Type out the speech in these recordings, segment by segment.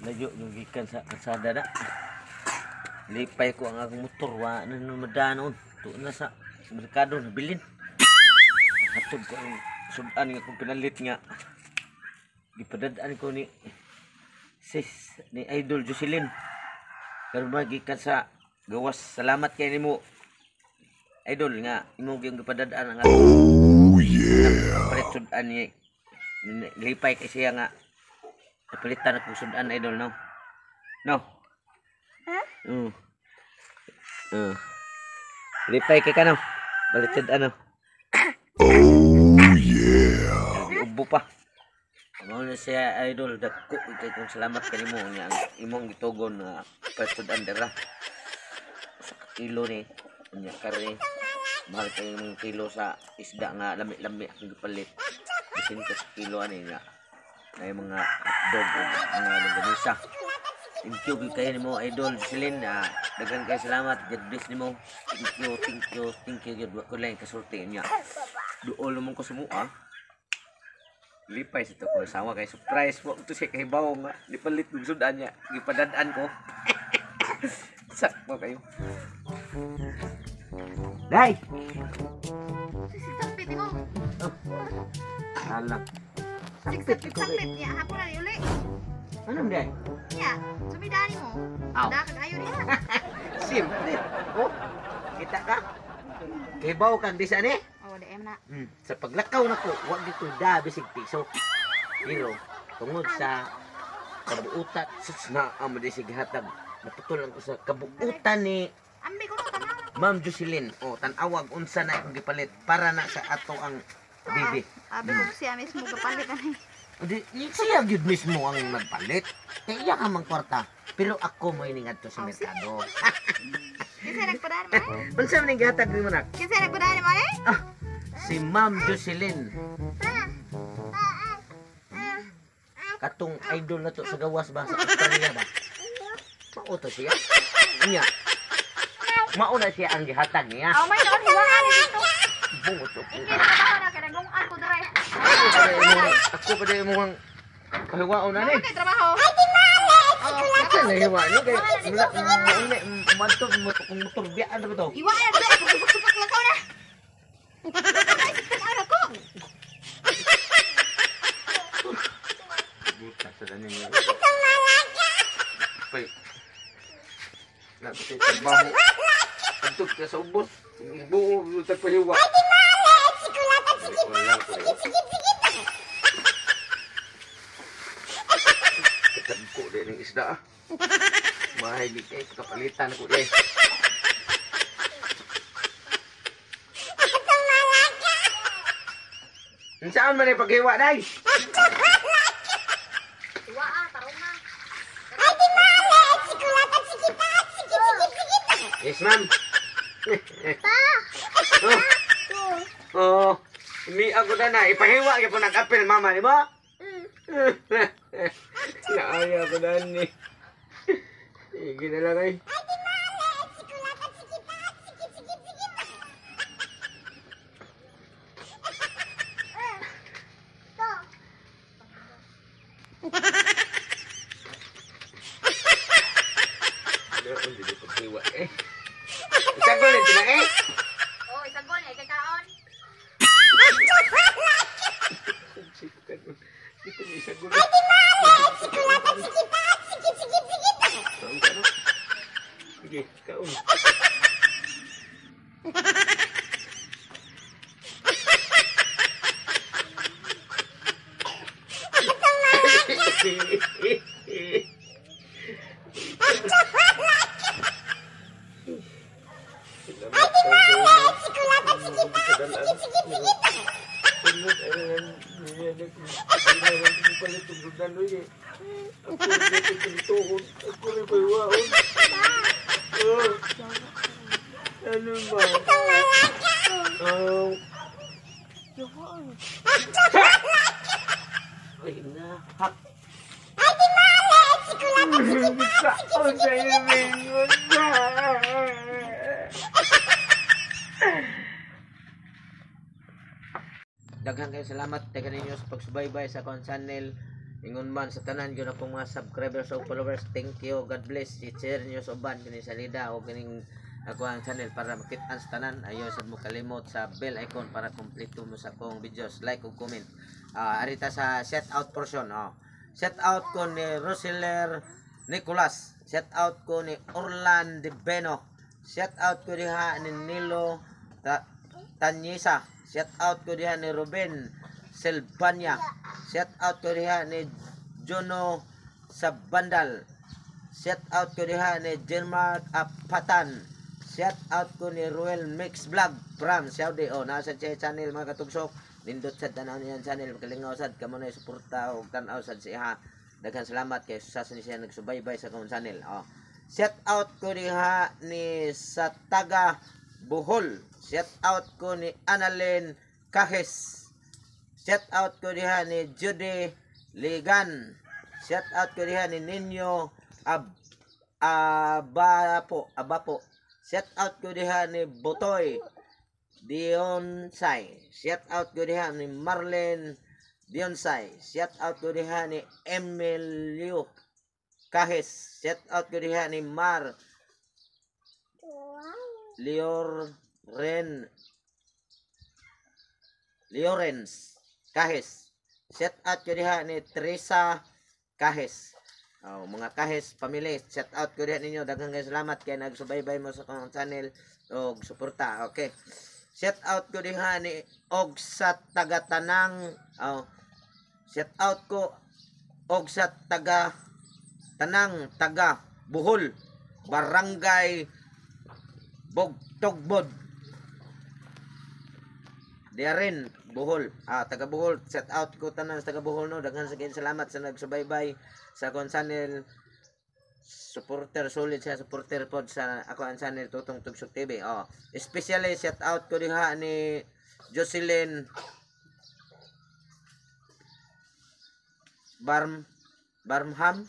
Layo yung gikan sa kalsada na. Lipay ko ang akong motor wa na madanon. Tu na sa merkado na bilin. Hatod ko ang sudan nga kung pinalit nga. Gipadadaan ko ni sis ni Idol Jocelyn. Karon ba gikan sa gawas. Salamat kay nimo. Idol nga imong gyud gipadadaan ang akong. Oh yeah. Palit sudan ni lipay kay siya nga. Napalitan ako sudan Idol no. No. Lipay kay ka no. Baliktad ano. Oh yeah. Ubo pa. Mao na siya Idol dako kay kung salamat kanimo nga imong gitugon nga pasudan dira. Sa kilo ni unya kare. Mahal kay imong kilo sa isda nga lami-lami ang gipalit. 200 kilo ani nga. Ay mga hotdog mga longganisa. Thank you kay nimo Idol Jocelyn. Daghang kay salamat. God bless nimo. Thank you gyud ko lang kasulti niya. Duol mo ko sumua. Lipay sa to ko sawa kay surprise mo to siya kay bawo nga dipalit ng sudan niya. Gipadadaan ko. Sak mo kayo. Dai. Sisipit mo. Alam. Sisipit niya hapon na uli. Anong dai? Ya, sumidani mo. Aw. Ada kag ayo niya. Simple. Oh, kita ka. Kay bawo kag disa ni. Oh, DM na. Sa paglakaw nako, wa gito da bisig piso. Pero tungod sa kabuutan na amo di sig hatag. Naputulan ko sa kabuutan ni Ambi ko no tanaw. Ma'am Jocelyn. Oh, tan-awag unsa na akong gipalit para na sa ato ang bibi. Abi ko siya mismo kapalit ani. Di siya gyud mismo ang nagpalit. Kaya iya ka mang kwarta. Pero ako mo ini ngadto sa merkado. Kinsa nagpadaan mo? Unsa man gihatag nimo nak? Kinsa nagpadaan mo eh? Si Ma'am Jocelyn. Katong idol na to sa gawas ba sa Australia ba? Mao to siya. Nya. Mao na siya ang gihatag niya. Aw may noon hiwaan dito. Bungot to. Ingin trabaho na kada gong ako dere. Ako pa dai mo ang kahiwaon na ni. Ano kay trabaho? Asa na hiwa ni kay mula manto mo kung motor biyan ba to? Iwaan na dere kung supak lang ka na. Ano ko? Buta sa danin niya. Pay. Na pati trabaho. Antuk ka sa ubos. Buo tagpahiwa. Katagko din ng isda. Mahilig kayo kapalitan ko din. Saan man ay paghiwa, Day? Iwaan, tarong na. Yes, ma'am. Oh, mi ako na ipahiwa gyud po nag-apel mama di ba? Naaya ko na ni. Sige na lang ay. Ano hindi paghiwa eh. Isagol din na eh. Oh, isang gol eh, kay kaon. Dito may isagol. Sige, kaon. Ano ba? Oh. Ay na. Hak. Kaon sa imingon na. Daghang kayo salamat taga ninyo sa pagsubaybay sa akong channel. Ingon man sa tanan gyud akong mga subscribers o followers, thank you, God bless. I-share nyo sa uban kini salida o kining ako ang channel para makit-an sa tanan. Ayo sad mo kalimot sa bell icon para kompleto mo sa akong videos, like ug comment. Arita sa shout out portion. Shout out ko ni Roseler Nicolas, shout out ko ni Orlan De Beno, shout out ko diha ni Nilo Tanyesa, shout out ko diha ni Ruben Silvania, shout out ko diha ni Jono Sabandal, shout out ko diha ni Jermark Apatan, shout out ko ni Ruel Mix Vlog from Saudi. Nasa siya channel mga katugsok, nindot sad tanaw niyan channel, makalingaw sad kamo na suporta og tan-aw sad siya. Daghang salamat kay sa siya nagsubaybay sa akong channel. Shout out ko diha ni sa taga Bohol, shout out ko ni Annalyn Cajes, shout out ko diha ni Judy Ligan, shout out ko diha ni Ninyo Abapo, shout out ko diha ni Botoy Dionsay, shout out ko diha ni Marlene Dionsay, shout out ko diha ni Emilio Cajes, shout out ko diha ni Mar Liorens Cajes, shout out ko diha ni Teresa Cajes. Mga Cajes family, shout out ko diha ninyo. Daghang salamat kay nagsubaybay mo sa akong channel og suporta. Okay, shout out ko diha ni og sa taga Tanang. Shout out ko og sa taga Tanang, taga Bohol, Barangay Bogtogbod, Diarin, Bohol. Taga Bohol, shout out ko tanan sa taga Bohol no. Daghan sa salamat sa nagsubaybay sa akong channel. Supporter, solid siya supporter pod sa ako ang channel Tutong Tugsok TV. Especially shout out ko diha ni Jocelyn Barmhan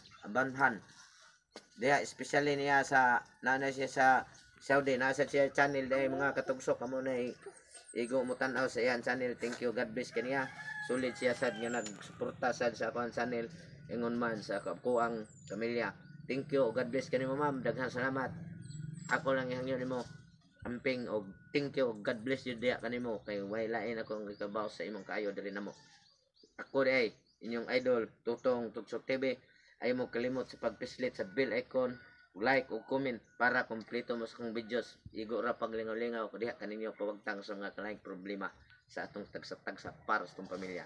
diha, especially niya sa nana siya sa Saudi, nasa siya channel dahil mga katugsok kamo na igo mo tanaw sa iyan channel. Thank you, God bless kaniya. Solid siya sad nga nagsuporta sad sa akong channel ingon man sa ako ang pamilya. Thank you, God bless kanimo ma'am. Daghang salamat. Ako lang ihangyo nimo amping og thank you, God bless you diha kanimo kay way lain akong ikabaw sa imong kaayo diri namo. Ako di inyong idol Tutong Tugsok TV. Ay mo kalimot sa pagpislit sa bell icon, like o comment para kompleto mo sa kong videos. Igo ra paglingaw-lingaw ko diha kaninyo pawagtang sa nga kalaing problema sa atong tagsa-tagsa para sa atong pamilya.